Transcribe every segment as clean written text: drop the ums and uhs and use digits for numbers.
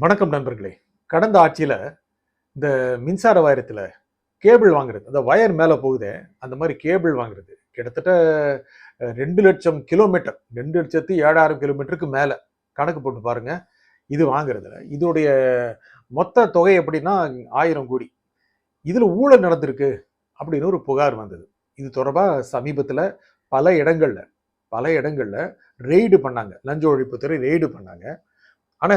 வணக்கம் நண்பர்களே. கடந்த ஆட்சியில இந்த மின்சார வாரியத்துல கேபிள் வாங்குறது, அந்த வயர் மேல போகுதே, அந்த மாரி கேபிள் வாங்குறது கிட்டத்தட்ட 2,00,000 கிலோமீட்டர், 2,07,000 கிலோமீட்டருக்கு மேல கணக்கு போட்டு பாருங்க. இது வாங்குறதுல இதோடைய மொத்த தொகை எப்படின்னா 1000 கோடி. இதுல ஊழல் நடந்திருக்கு அப்படின்னு ஒரு புகார் வந்தது. இது தொடர்பா சமீபத்துல பல இடங்கள்ல பல இடங்கள்ல ரெய்டு பண்ணாங்க. லஞ்ச ஒழிப்புத்துறை ரெய்டு பண்ணாங்க. ஆனா,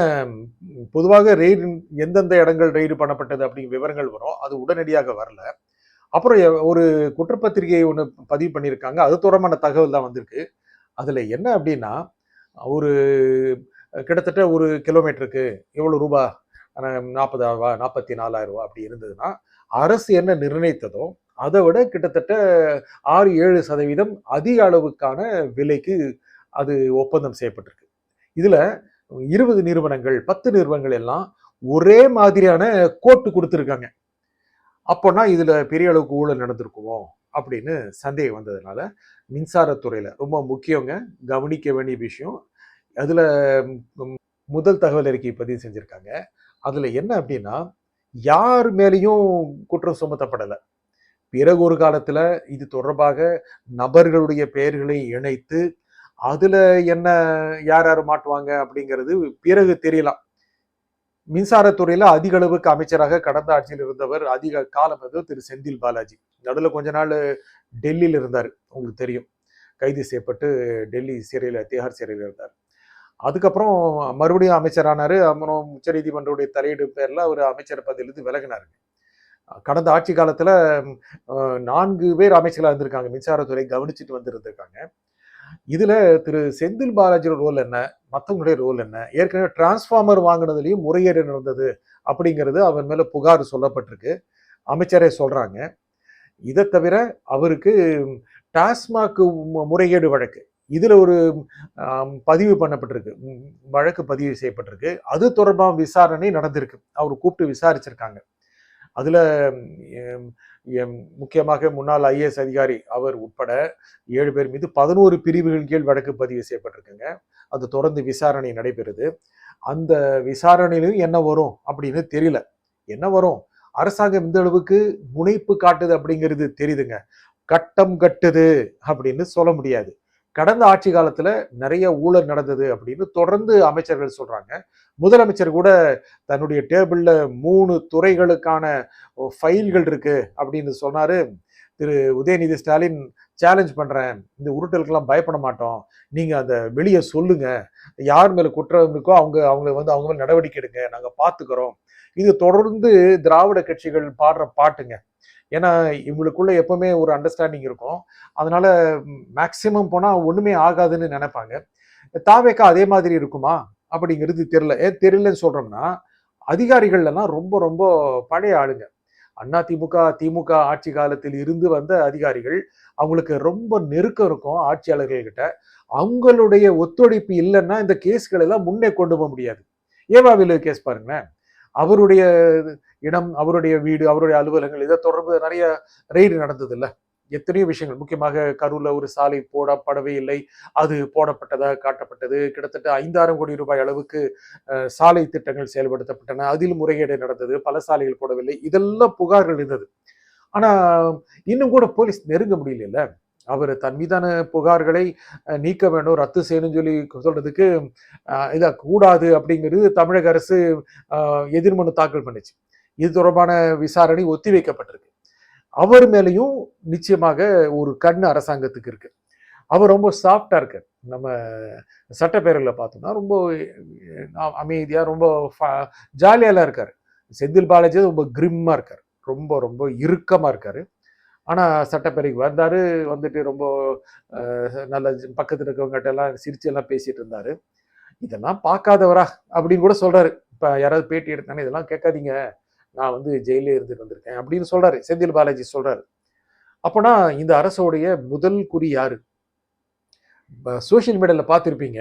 பொதுவாக ரெய்டு எந்தெந்த இடங்கள் ரெய்டு பண்ணப்பட்டது அப்படிங்கிற விவரங்கள் வரும். அது உடனடியாக வரல. அப்புறம் ஒரு குற்றப்பத்திரிகை ஒண்ணு பதிவு பண்ணியிருக்காங்க. அது தொடர்பான தகவல் தான் வந்திருக்கு. அதுல என்ன அப்படின்னா, ஒரு கிட்டத்தட்ட ஒரு கிலோமீட்டருக்கு எவ்வளவு ரூபா? 40,000 44,000 அப்படி இருந்ததுன்னா, அரசு என்ன நிர்ணயித்ததோ, அதை விட கிட்டத்தட்ட 6-7% அதிக அளவுக்கான விலைக்கு அது ஒப்பந்தம் செய்யப்பட்டிருக்கு. இதுல 20 நிறுவனங்கள், 10 நிறுவனங்கள் எல்லாம் ஒரே மாதிரியான கோட்டு கொடுத்துருக்காங்க. அப்போனா இதுல பெரிய அளவுக்கு ஊழல் நடந்திருக்குமோ அப்படின்னு சந்தேகம் வந்ததுனால, மின்சாரத்துறையில ரொம்ப முக்கியங்க, கவனிக்க வேண்டிய விஷயம். அதுல முதல் தகவல் அறிக்கை பதிவு செஞ்சிருக்காங்க. அதுல என்ன அப்படின்னா, யார் மேலேயும் குற்றம் சுமத்தப்படல. பிறகு ஒரு காலத்துல இது தொடர்பாக நபர்களுடைய பெயர்களை இணைத்து அதுல என்ன யார் யார் மாட்டுவாங்க அப்படிங்கிறது பிறகு தெரியலாம். மின்சாரத்துறையில அதிக அளவுக்கு அமைச்சராக கடந்த ஆட்சியில் இருந்தவர் அதிக காலம் திரு செந்தில் பாலாஜி. நடுவில் கொஞ்ச நாள் டெல்லியில் இருந்தார், உங்களுக்கு தெரியும். கைது செய்யப்பட்டு டெல்லி சிறையில், திஹார் சிறையில் இருந்தார். அதுக்கப்புறம் மறுபடியும் அமைச்சரானாரு. அப்புறம் உச்ச நீதிமன்றத்துடைய தலையீடு பேர்ல அவர் அமைச்சர் பதவியிலிருந்து விலகினாரு. கடந்த ஆட்சி காலத்துல 4 பேர் அமைச்சர்களா இருந்திருக்காங்க, மின்சாரத்துறை கவனிச்சுட்டு வந்திருந்திருக்காங்க. இதுல திரு செந்தில் பாலாஜியோட ரோல் என்ன, மற்றவங்களுடைய ரோல் என்ன? ஏற்கனவே டிரான்ஸ்பார்மர் வாங்கினதுலயும் முறைகேடு நடந்தது அப்படிங்கிறது அவர் மேல புகார் சொல்லப்பட்டிருக்கு. அமைச்சரே சொல்றாங்க. இதை தவிர அவருக்கு டாஸ்மாக் முறைகேடு வழக்கு, இதுல ஒரு பதிவு பண்ணப்பட்டிருக்கு, வழக்கு பதிவு செய்யப்பட்டிருக்கு. அது தொடர்பாக விசாரணை நடந்திருக்கு. அவர் கூப்பிட்டு விசாரிச்சிருக்காங்க. அதுல முக்கியமாக முன்னாள் ஐஏஎஸ் அதிகாரி அவர் உட்பட 7 பேர் மீது 11 பிரிவுகள் கீழ் வழக்கு பதிவு செய்யப்பட்டிருக்குங்க. அது தொடர்ந்து விசாரணை நடைபெறுது. அந்த விசாரணையிலும் என்ன வரும் அப்படின்னு தெரியல. என்ன வரும்? அரசாங்கம் இந்த அளவுக்கு முனைப்பு காட்டுது அப்படிங்கிறது தெரியுதுங்க. கட்டம் கட்டுது அப்படின்னு சொல்ல முடியாது. கடந்த ஆட்சி காலத்துல நிறைய ஊழல் நடந்தது அப்படின்னு தொடர்ந்து அமைச்சர்கள் சொல்றாங்க. முதலமைச்சர் கூட தன்னுடைய டேபிள்ல 3 துறைகளுக்கான ஃபைல்கள் இருக்கு அப்படின்னு சொன்னாரு. திரு உதயநிதி ஸ்டாலின் சேலஞ்ச் பண்றேன், இந்த உருட்டலுக்கெல்லாம் பயப்பட மாட்டோம், நீங்க அந்த வெளியே சொல்லுங்க, யார் மேல குற்றம் இருக்கோ அவங்க மேல நடவடிக்கை எடுங்க, நாங்க பாத்துக்கிறோம். இது தொடர்ந்து திராவிட கட்சிகள் பாடுற பாட்டுங்க. ஏன்னா இவங்களுக்குள்ள எப்பவுமே ஒரு அண்டர்ஸ்டாண்டிங் இருக்கும். அதனால மேக்சிமம் போனா ஒண்ணுமே ஆகாதுன்னு நினைப்பாங்க. தாவேக்கா அதே மாதிரி இருக்குமா அப்படிங்கிறது தெரியல. ஏன் தெரியலன்னு சொல்றோம்னா, அதிகாரிகள் எல்லாம் ரொம்ப ரொம்ப பழைய ஆளுங்க. அதிமுக, திமுக ஆட்சி காலத்தில் இருந்து வந்த அதிகாரிகள். அவங்களுக்கு ரொம்ப நெருக்கம் இருக்கும் ஆட்சியாளர்கள் கிட்ட. அவங்களுடைய ஒத்துழைப்பு இல்லைன்னா இந்த கேஸ்கள் எல்லாம் முன்னே கொண்டு போக முடியாது. ஏவாவிலு கேஸ் பாருங்களேன். அவருடைய இடம், அவருடைய வீடு, அவருடைய அலுவலகங்கள், இதை தொடர்பு நிறைய ரெய்டு நடந்தது இல்ல. எத்தனையோ விஷயங்கள், முக்கியமாக கரூர்ல ஒரு சாலை போடப்படவே இல்லை, அது போடப்பட்டதாக காட்டப்பட்டது. கிட்டத்தட்ட 5,000 கோடி ரூபாய் அளவுக்கு சாலை திட்டங்கள் செயல்படுத்தப்பட்டன, அதில் முறைகேடு நடந்தது, பல சாலைகள் போடவில்லை, இதெல்லாம் புகார்கள் இருந்தது. ஆனா இன்னும் கூட போலீஸ் நெருங்க முடியல. அவர் தன் மீதான புகார்களை நீக்க வேண்டும், ரத்து செய்யணும்னு சொல்லி சொல்றதுக்கு இத கூடாது அப்படிங்கிறது தமிழக அரசு எதிர்மனு தாக்கல் பண்ணுச்சு. இது தொடர்பான விசாரணை ஒத்திவைக்கப்பட்டிருக்கு. அவர் மேலையும் நிச்சயமாக ஒரு கண் அரசாங்கத்துக்கு இருக்கு. அவர் ரொம்ப சாஃப்டா இருக்கார். நம்ம சட்டப்பேரவையில பார்த்தோம்னா ரொம்ப அமைதியா, ரொம்ப ஜாலியாலாம் இருக்காரு. செந்தில் பாலாஜி ரொம்ப கிரிம்மா இருக்காரு, ரொம்ப ரொம்ப இறுக்கமா இருக்காரு. ஆனா சட்டப்பேரவைக்கு வந்தாரு, வந்துட்டு ரொம்ப நல்ல பக்கத்துல இருக்கவங்ககிட்ட எல்லாம் சிரிச்சு எல்லாம் பேசிட்டு இருந்தாரு. இதெல்லாம் பார்க்காதவரா அப்படின்னு கூட சொல்றாரு. இப்ப யாராவது பேட்டி எடுத்தானே, இதெல்லாம் கேட்காதீங்க, நான் ஜெயிலே இருந்துட்டு வந்திருக்கேன் அப்படின்னு சொல்றாரு, செந்தில் பாலாஜி சொல்றாரு. அப்போனா இந்த அரசோடைய முதல் குறி யாரு? சோசியல் மீடியால பார்த்திருப்பீங்க.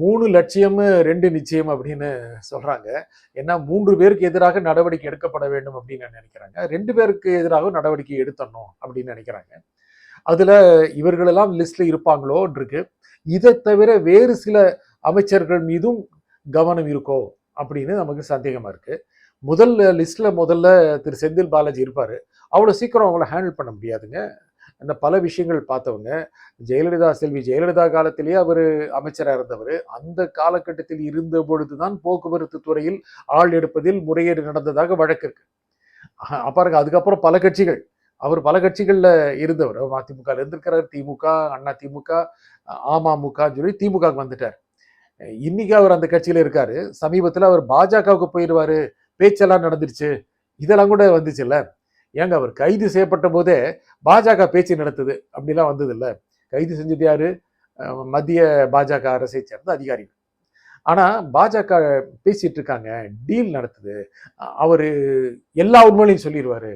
3 லட்சியம் 2 நிச்சயம் அப்படின்னு சொல்றாங்க. ஏன்னா 3 பேருக்கு எதிராக நடவடிக்கை எடுக்கப்பட வேண்டும் அப்படின்னு நினைக்கிறாங்க. 2 பேருக்கு எதிராக நடவடிக்கை எடுத்தணும் அப்படின்னு நினைக்கிறாங்க. அதுல இவர்கள் எல்லாம் லிஸ்ட்ல இருப்பாங்களோ இருக்கு. இதை தவிர வேறு சில அமைச்சர்கள் மீதும் கவனம் இருக்கோ அப்படின்னு நமக்கு சந்தேகமா இருக்கு. முதல் லிஸ்ட்ல முதல்ல திரு செந்தில் பாலாஜி இருப்பாரு. அவ்வளவு சீக்கிரம் அவங்கள ஹேண்டில் பண்ண முடியாதுங்க. அந்த பல விஷயங்கள் பார்த்தவங்க. செல்வி ஜெயலலிதா காலத்திலேயே அவரு அமைச்சரா இருந்தவரு. அந்த காலகட்டத்தில் இருந்த பொழுதுதான் போக்குவரத்து துறையில் ஆள் எடுப்பதில் முறைகேடு நடந்ததாக வழக்கு இருக்கு. பாருங்க, அதுக்கப்புறம் பல கட்சிகள், அவர் பல கட்சிகள்ல இருந்தவர். மதிமுக இருந்திருக்கிறார், திமுக, அண்ணா திமுக, அமமுக சொல்லி திமுகவுக்கு வந்துட்டார். இன்னைக்கு அவர் அந்த கட்சியில இருக்காரு. சமீபத்துல அவர் பாஜகவுக்கு போயிடுவாரு, பேச்செல்லாம் நடந்துருச்சு, இதெல்லாம் கூட வந்துச்சுல்ல. ஏங்க, அவர் கைது செய்யப்பட்ட போதே பாஜக பேச்சு நடத்துது அப்படிலாம் வந்தது இல்ல. கைது செஞ்சது யாரு? மத்திய பாஜக அரசை சேர்ந்த அதிகாரிகள். ஆனா பாஜக பேசிட்டு இருக்காங்க, டீல் நடத்துது, அவரு எல்லா உண்மைகளையும் சொல்லிடுவாரு,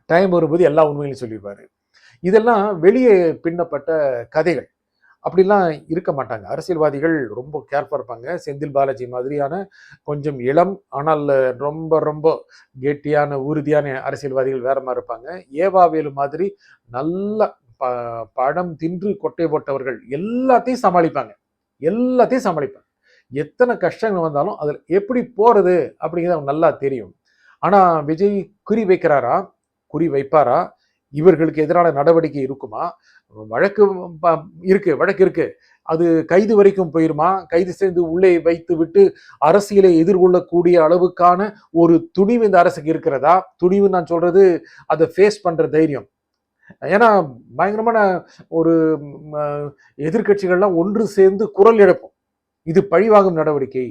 டைம் வரும்போது எல்லா உண்மைகளையும் சொல்லிடுவாரு. இதெல்லாம் வெளியே பின்னப்பட்ட கதைகள். அப்படிலாம் இருக்க மாட்டாங்க. அரசியல்வாதிகள் ரொம்ப கேர்ஃபுல்லா இருப்பாங்க. செந்தில் பாலாஜி மாதிரியான கொஞ்சம் இளம், ஆனால் ரொம்ப ரொம்ப கெட்டியான, உறுதியான அரசியல்வாதிகள் வேற மாதிரி இருப்பாங்க. ஏவாவேலு மாதிரி நல்ல பழம் தின்று கொட்டை போட்டவர்கள் எல்லாத்தையும் சமாளிப்பாங்க. எல்லாத்தையும் சமாளிப்பாங்க. எத்தனை கஷ்டங்கள் வந்தாலும் அதில் எப்படி போறது அப்படிங்கிறது அவங்க நல்லா தெரியும். ஆனா விஜய் குறி வைக்கிறாரா? குறி வைப்பாரா? இவர்களுக்கு எதிரான நடவடிக்கை இருக்குமா? வழக்கு இருக்கு. அது கைது வரைக்கும் போயிருமா? கைது செய்து உள்ளே வைத்து விட்டு அரசியலை எதிர்கொள்ளக்கூடிய அளவுக்கான ஒரு துணிவு இந்த அரசுக்கு இருக்கிறதா? துணிவு நான் சொல்றது, அதை ஃபேஸ் பண்ற தைரியம். ஏன்னா பயங்கரமான ஒரு எதிர்கட்சிகள்லாம் ஒன்று சேர்ந்து குரல் எழுப்பும், இது பழிவாங்கும் நடவடிக்கை,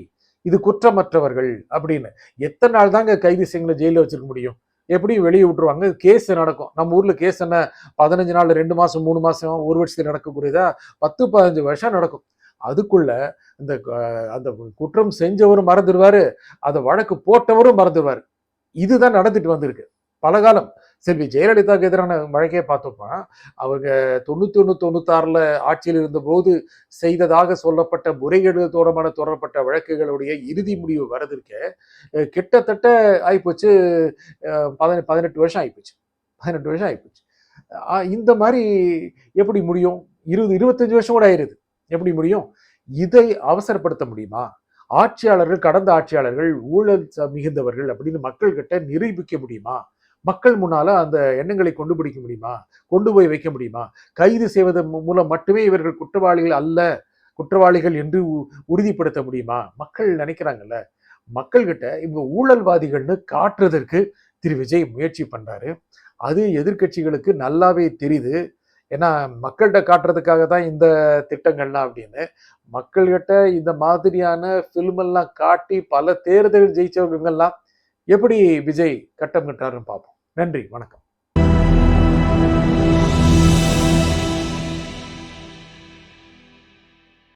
இது குற்றமற்றவர்கள் அப்படின்னு. எத்தனை நாள் தாங்க கைது செய்யல ஜெயில வச்சிருக்க முடியும்? எப்படியும் வெளியே விட்டுருவாங்க. கேஸ் நடக்கும். நம்ம ஊர்ல கேஸ் என்ன 15 நாள், 2 மாசம், 3 மாசம், ஒரு வருஷத்துல நடக்கக்கூடியதா? 10, 15 வருஷம் நடக்கும். அதுக்குள்ள இந்த அந்த குற்றம் செஞ்சவரும் மறந்துடுவாரு, அந்த வழக்கு போட்டவரும் மறந்துடுவாரு. இதுதான் நடந்துட்டு வந்திருக்கு பலகாலம். செல்வி ஜெயலலிதாவுக்கு எதிரான வழக்கே பார்த்தோம்னா, அவங்க 91, 96ல ஆட்சியில் இருந்தபோது செய்ததாக சொல்லப்பட்ட முறைகேடு தொடரப்பட்ட வழக்குகளுடைய இறுதி முடிவு வரதற்கு கிட்டத்தட்ட ஆயிப்போச்சு, 18 வருஷம் ஆயிப்போச்சு. 18 வருஷம் ஆயிப்போச்சு. இந்த மாதிரி எப்படி முடியும்? 20, 25 வருஷம் கூட ஆயிருது. எப்படி முடியும்? இதை அவசரப்படுத்த முடியுமா? ஆட்சியாளர்கள், கடந்த ஆட்சியாளர்கள் ஊழல் மிகுந்தவர்கள் அப்படின்னு மக்கள் கிட்ட நிரூபிக்க முடியுமா? மக்கள் முன்னால அந்த எண்ணங்களை கொண்டு பிடிக்க முடியுமா? கொண்டு போய் வைக்க முடியுமா? கைது செய்வதன் மூலம் மட்டுமே இவர்கள் குற்றவாளிகள் அல்ல, குற்றவாளிகள் என்று உறுதிப்படுத்த முடியுமா? மக்கள் நினைக்கிறாங்கல்ல. மக்கள் கிட்ட இவங்க ஊழல்வாதிகள்னு காட்டுறதற்கு திரு விஜய் முயற்சி பண்றாரு. அது எதிர்கட்சிகளுக்கு நல்லாவே தெரியுது. ஏன்னா மக்கள்கிட்ட காட்டுறதுக்காக தான் இந்த திட்டங்கள்லாம் அப்படின்னு. மக்கள்கிட்ட இந்த மாதிரியான ஃபில்ம் எல்லாம் காட்டி பல தேர்தல் ஜெயிச்சவங்கெல்லாம் எப்படி விஜய் கட்டம் கட்டாருன்னு பார்ப்போம். நன்றி, வணக்கம்.